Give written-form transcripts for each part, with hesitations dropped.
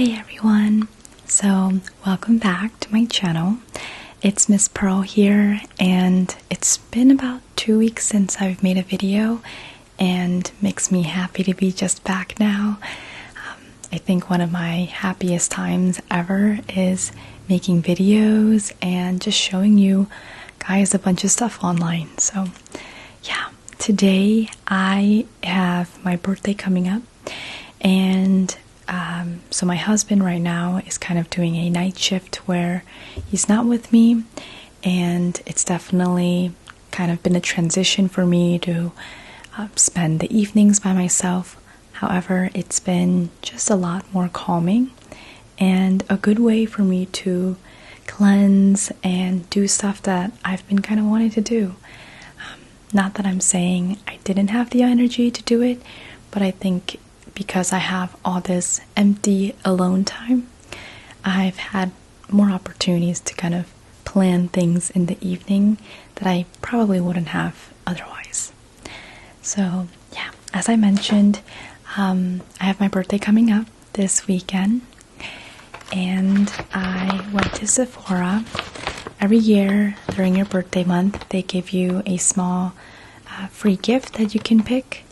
Hey everyone! So, welcome back to my channel. It's Miss Pearl here, and it's been about 2 weeks since I've made a video, and makes me happy to be just back now. I think one of my happiest times ever is making videos and just showing you guys a bunch of stuff online. So, yeah, today I have my birthday coming up, and so my husband right now is kind of doing a night shift where he's not with me, and it's definitely kind of been a transition for me to spend the evenings by myself. However, it's been just a lot more calming and a good way for me to cleanse and do stuff that I've been kind of wanting to do. Not that I'm saying I didn't have the energy to do it, but I think because I have all this empty alone time, I've had more opportunities to kind of plan things in the evening that I probably wouldn't have otherwise. So yeah, as I mentioned, I have my birthday coming up this weekend, and I went to Sephora. Every year during your birthday month, they give you a small free gift that you can pick,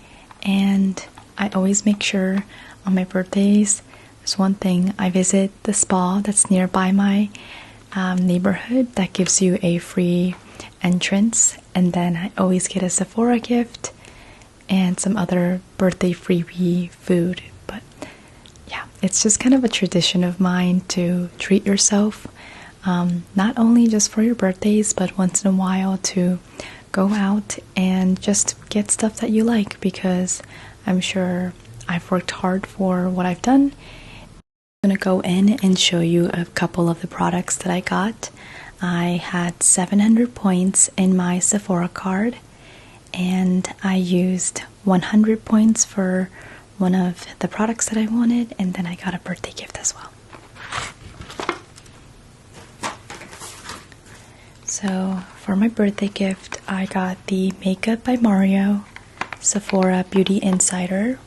and I always make sure on my birthdays, there's one thing, I visit the spa that's nearby my neighborhood that gives you a free entrance, and then I always get a Sephora gift and some other birthday freebie food. But yeah, it's just kind of a tradition of mine to treat yourself, not only just for your birthdays, but once in a while to go out and just get stuff that you like, because I'm sure I've worked hard for what I've done. I'm going to go in and show you a couple of the products that I got. I had 700 points in my Sephora card, and I used 100 points for one of the products that I wanted, and then I got a birthday gift as well. So for my birthday gift, I got the Makeup by Mario Sephora Beauty Insider.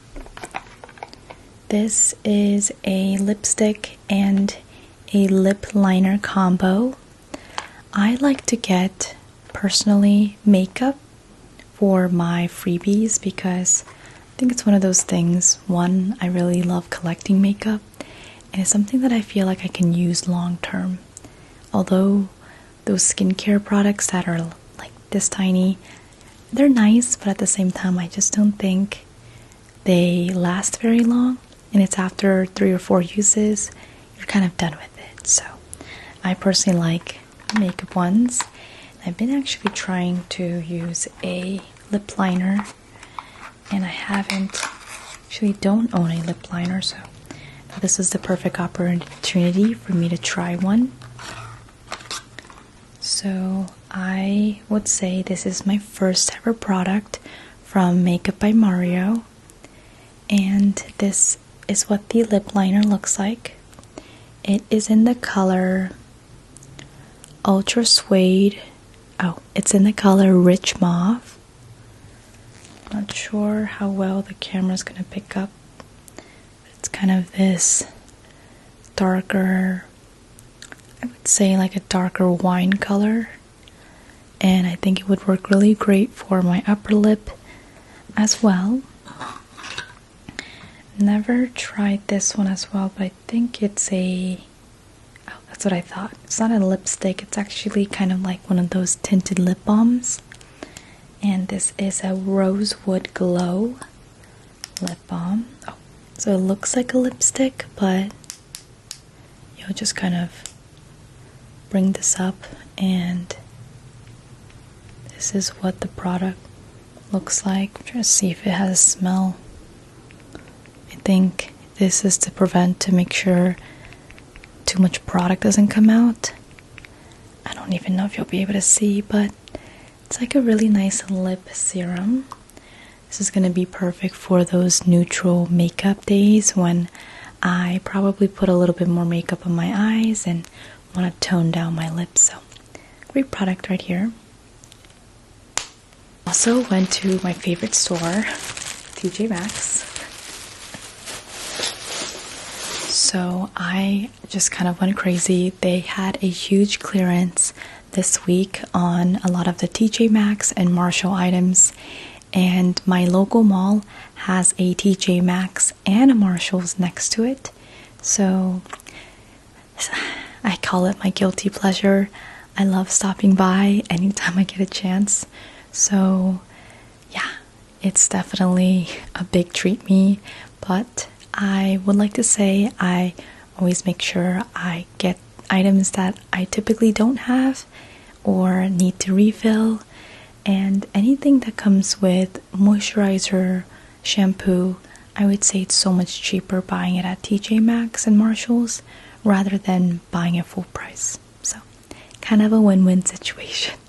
This is a lipstick and a lip liner combo. I like to get, personally, makeup for my freebies because I think it's one of those things. One, I really love collecting makeup, and it's something that I feel like I can use long term. Although those skincare products that are like this tiny, they're nice, but at the same time, I just don't think they last very long. And it's after 3 or 4 uses, you're kind of done with it. So I personally like makeup ones. I've been actually trying to use a lip liner, and I don't own a lip liner, so this is the perfect opportunity for me to try one. So I would say this is my first ever product from Makeup by Mario, and this is what the lip liner looks like. It is in the color Ultra Suede. Oh, it's in the color Rich Mauve. Not sure how well the camera's gonna pick up. It's kind of this darker, I would say like a darker wine color, and I think it would work really great for my upper lip as well. Never tried this one as well, but I think it's that's what I thought. It's not a lipstick, it's actually kind of like one of those tinted lip balms. And this is a Rosewood Glow lip balm. Oh, so it looks like a lipstick, but you'll just kind of bring this up, and this is what the product looks like. I'm trying to see if it has a smell. I think this is to make sure too much product doesn't come out. I don't even know if you'll be able to see, but it's like a really nice lip serum. This is going to be perfect for those neutral makeup days when I probably put a little bit more makeup on my eyes and want to tone down my lips. So, great product right here. Also went to my favorite store, TJMaxx. So I just kind of went crazy. They had a huge clearance this week on a lot of the TJMaxx and Marshall items, and my local mall has a TJMaxx and a Marshalls next to it. So I call it my guilty pleasure. I love stopping by anytime I get a chance. So yeah, it's definitely a big treat me, but I would like to say I always make sure I get items that I typically don't have or need to refill, and anything that comes with moisturizer, shampoo, I would say it's so much cheaper buying it at TJMaxx and Marshalls rather than buying it full price. So kind of a win-win situation.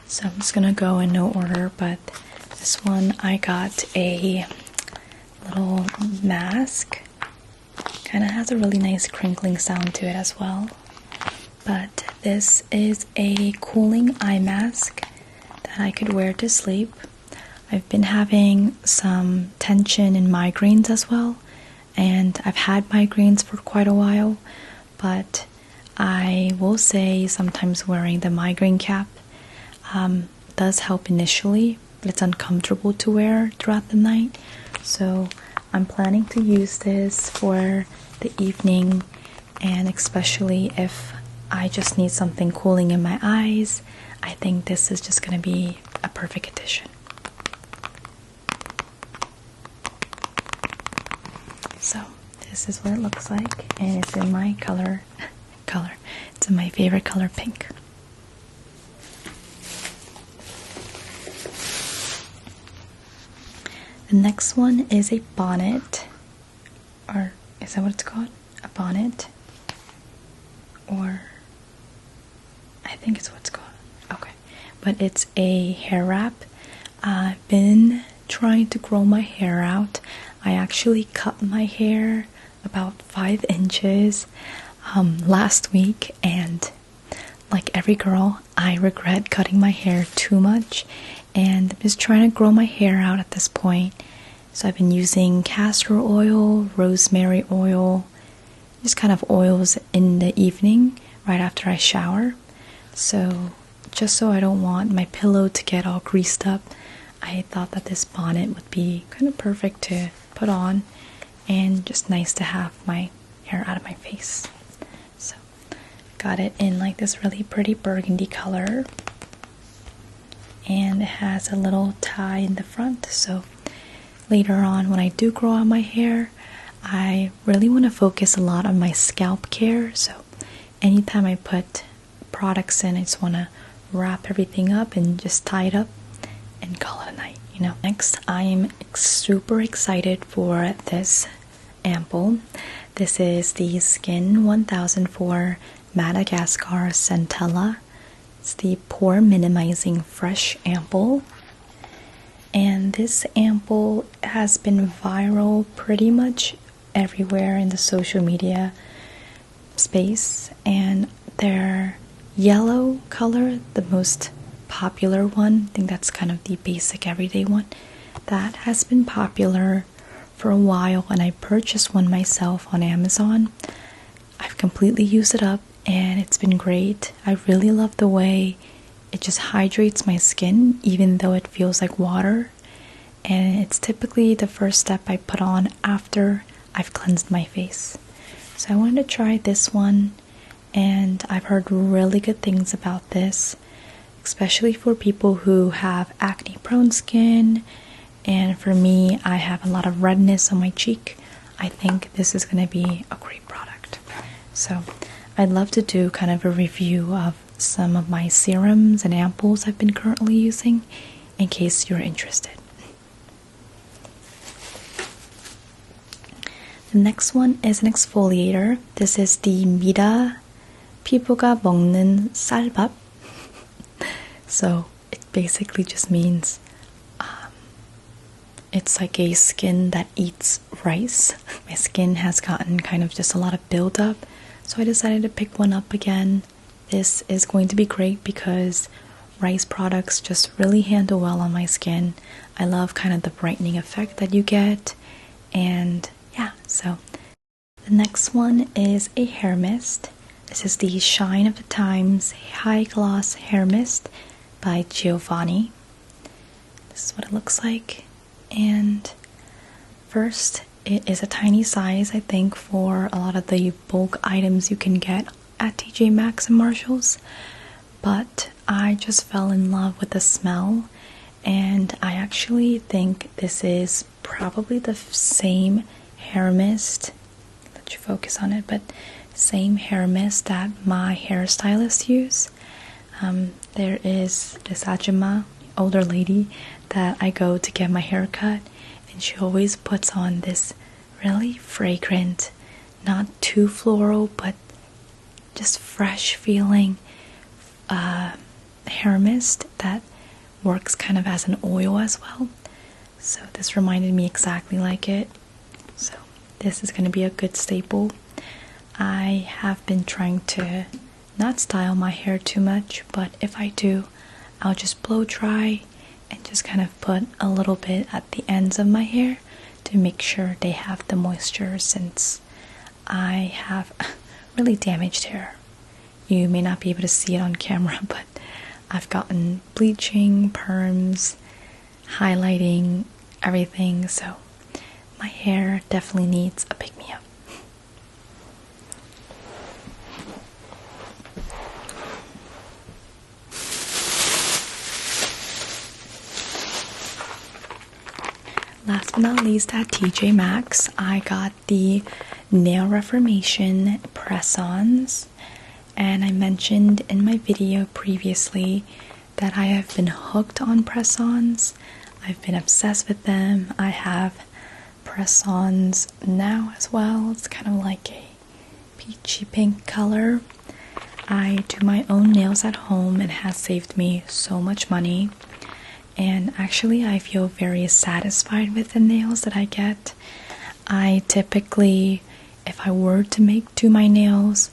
So I'm just gonna go in no order, but this one I got a little mask. Kind of has a really nice crinkling sound to it as well. But this is a cooling eye mask that I could wear to sleep. I've been having some tension and migraines as well, and I've had migraines for quite a while, but I will say sometimes wearing the migraine cap does help initially, but it's uncomfortable to wear throughout the night. So I'm planning to use this for the evening, and especially if I just need something cooling in my eyes, I think this is just going to be a perfect addition. So this is what it looks like, and it's in my color. It's in my favorite color, pink. The next one is a bonnet, or is that what it's called? A bonnet? Or I think it's what it's called. Okay. But it's a hair wrap. I've been trying to grow my hair out. I actually cut my hair about 5 inches last week, and like every girl, I regret cutting my hair too much, and I'm just trying to grow my hair out at this point. So I've been using castor oil, rosemary oil, just kind of oils in the evening right after I shower. So just so I don't want my pillow to get all greased up, I thought that this bonnet would be kind of perfect to put on, and just nice to have my hair out of my face. So got it in like this really pretty burgundy color, and it has a little tie in the front. So later on when I do grow out my hair, I really want to focus a lot on my scalp care. So anytime I put products in, I just want to wrap everything up and just tie it up and call it a night, you know. Next, I am super excited for this ampoule. This is the Skin 1004 Madagascar Centella. It's the pore minimizing fresh ampoule. And this ampoule has been viral pretty much everywhere in the social media space, and their yellow color, the most popular one, I think that's kind of the basic everyday one, that has been popular for a while, and I purchased one myself on Amazon. I've completely used it up, and it's been great. I really love the way it just hydrates my skin even though it feels like water, and it's typically the first step I put on after I've cleansed my face. So I wanted to try this one, and I've heard really good things about this, especially for people who have acne prone skin, and for me, I have a lot of redness on my cheek. I think this is going to be a great product. So I'd love to do kind of a review of some of my serums and ampoules I've been currently using, in case you're interested. The next one is an exfoliator. This is the Mida 피부가 먹는 쌀밥. So it basically just means it's like a skin that eats rice. My skin has gotten kind of just a lot of buildup, so I decided to pick one up again. This is going to be great because rice products just really handle well on my skin. I love kind of the brightening effect that you get. And yeah, so the next one is a hair mist. This is the Shine of the Times High Gloss Hair Mist by Giovanni. This is what it looks like. And first, it is a tiny size, I think, for a lot of the bulk items you can get at TJMaxx and Marshalls. But I just fell in love with the smell, and I actually think this is probably the same hair mist. Let you focus on it, but same hair mist that my hairstylist use. There is this Ajima, older lady, that I go to get my hair cut, and she always puts on this really fragrant, not too floral, but just fresh feeling hair mist that works kind of as an oil as well. So this reminded me exactly like it. So this is going to be a good staple. I have been trying to not style my hair too much, but if I do, I'll just blow dry and just kind of put a little bit at the ends of my hair to make sure they have the moisture, since I have really damaged hair. You may not be able to see it on camera, but I've gotten bleaching, perms, highlighting, everything, so my hair definitely needs a pick-me-up. Last but not least, at TJMaxx, I got the Nail Reformation press-ons, and I mentioned in my video previously that I have been hooked on press-ons. I've been obsessed with them. I have press-ons now as well. It's kind of like a peachy pink color. I do my own nails at home. It has saved me so much money. And actually, I feel very satisfied with the nails that I get. I typically, if I were to do my nails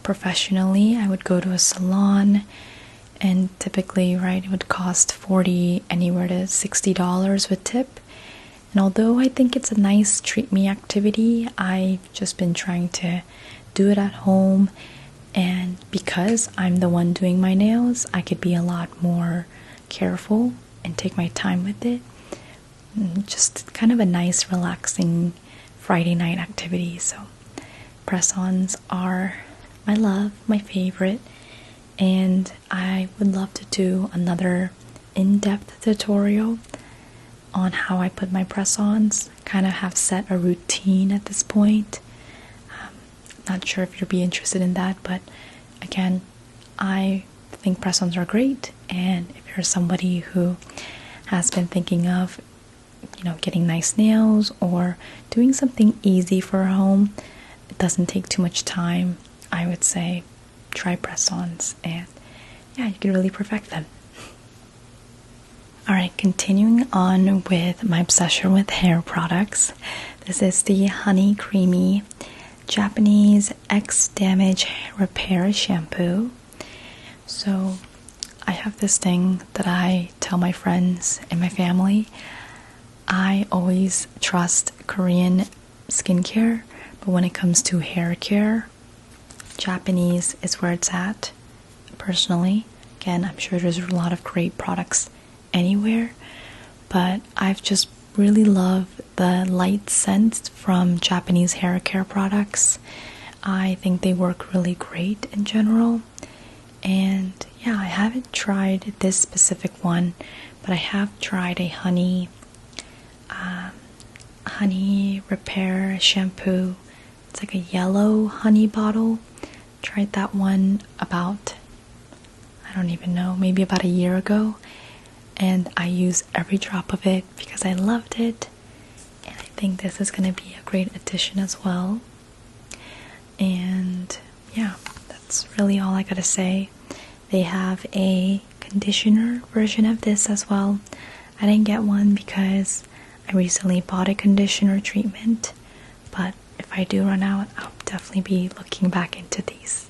professionally, I would go to a salon, and typically, right, it would cost $40 anywhere to $60 with tip. And although I think it's a nice treat me activity, I've just been trying to do it at home, and because I'm the one doing my nails, I could be a lot more careful and take my time with it. Just kind of a nice, relaxing Friday night activity. So press-ons are my love, my favorite, and I would love to do another in-depth tutorial on how I put my press-ons. Kind of have set a routine at this point. Not sure if you'll be interested in that, but again, I think press-ons are great, and if you're somebody who has been thinking of, getting nice nails or doing something easy for home, it doesn't take too much time, I would say try press-ons, and yeah, you can really perfect them. Alright, continuing on with my obsession with hair products. This is the Honey Creamy Japanese X-Damage Repair Shampoo. So I have this thing that I tell my friends and my family. I always trust Korean skincare, but when it comes to hair care, Japanese is where it's at, personally. Again, I'm sure there's a lot of great products anywhere, but I've just really loved the light scents from Japanese hair care products. I think they work really great in general. And yeah, I haven't tried this specific one, but I have tried a honey repair shampoo. It's like a yellow honey bottle. Tried that one about, I don't even know, maybe about a year ago, and I use every drop of it because I loved it, and I think this is going to be a great addition as well. And yeah, that's really all I gotta say. They have a conditioner version of this as well. I didn't get one because I recently bought a conditioner treatment, but if I do run out, I'll definitely be looking back into these.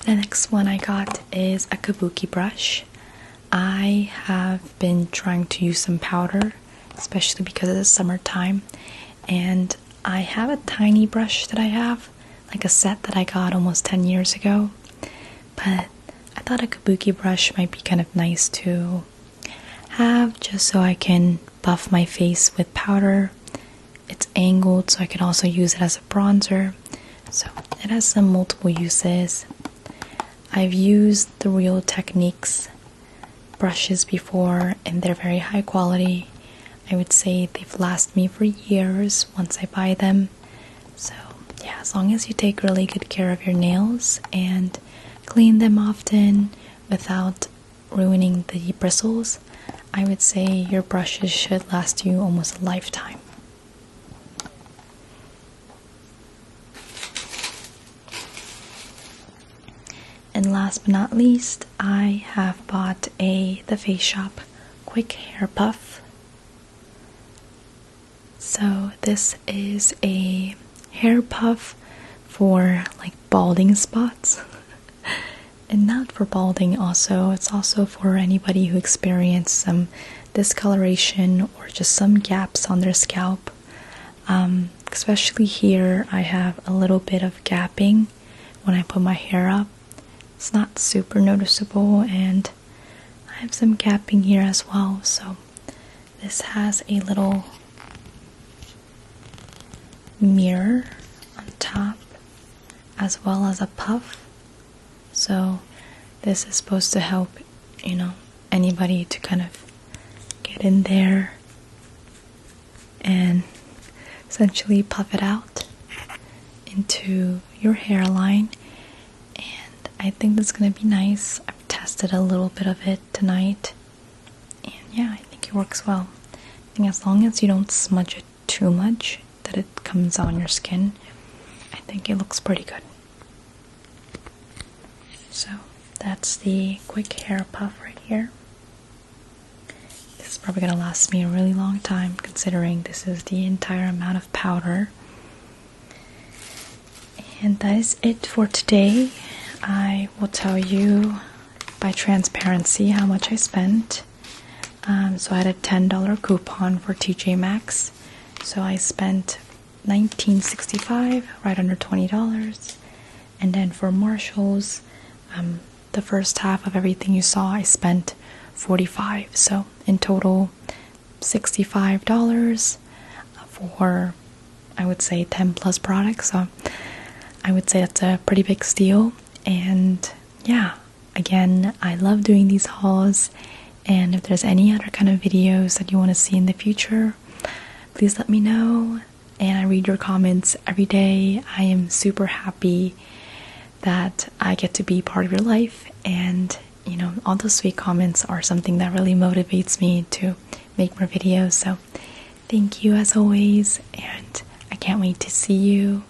The next one I got is a kabuki brush. I have been trying to use some powder, especially because of the summertime, and I have a tiny brush that I have, like a set that I got almost 10 years ago, but I thought a kabuki brush might be kind of nice to have just so I can buff my face with powder. It's angled so I can also use it as a bronzer, so it has some multiple uses. I've used the Real Techniques brushes before and they're very high quality. I would say they've lasted me for years once I buy them. So yeah, as long as you take really good care of your nails and clean them often without ruining the bristles, I would say your brushes should last you almost a lifetime. And last but not least, I have bought the Face Shop Quick Hair Puff. So this is a hair puff for like balding spots. And not for balding also, it's also for anybody who experienced some discoloration or just some gaps on their scalp. Especially here, I have a little bit of gapping when I put my hair up. It's not super noticeable, and I have some gapping here as well. So this has a little mirror on top as well as a puff. So this is supposed to help, anybody to kind of get in there and essentially puff it out into your hairline. And I think that's going to be nice. I've tested a little bit of it tonight, and yeah, I think it works well. I think as long as you don't smudge it too much that it comes on your skin, I think it looks pretty good. So that's the quick hair puff right here. This is probably going to last me a really long time considering this is the entire amount of powder. And that is it for today. I will tell you by transparency how much I spent. So I had a $10 coupon for TJMaxx. So I spent $19.65, right under $20. And then for Marshalls, the first half of everything you saw, I spent $45. So in total, $65 for, I would say, 10 plus products. So I would say that's a pretty big steal. And yeah, again, I love doing these hauls, and if there's any other kind of videos that you want to see in the future, please let me know. And I read your comments every day. I am super happy that I get to be part of your life, and all those sweet comments are something that really motivates me to make more videos. So thank you as always, and I can't wait to see you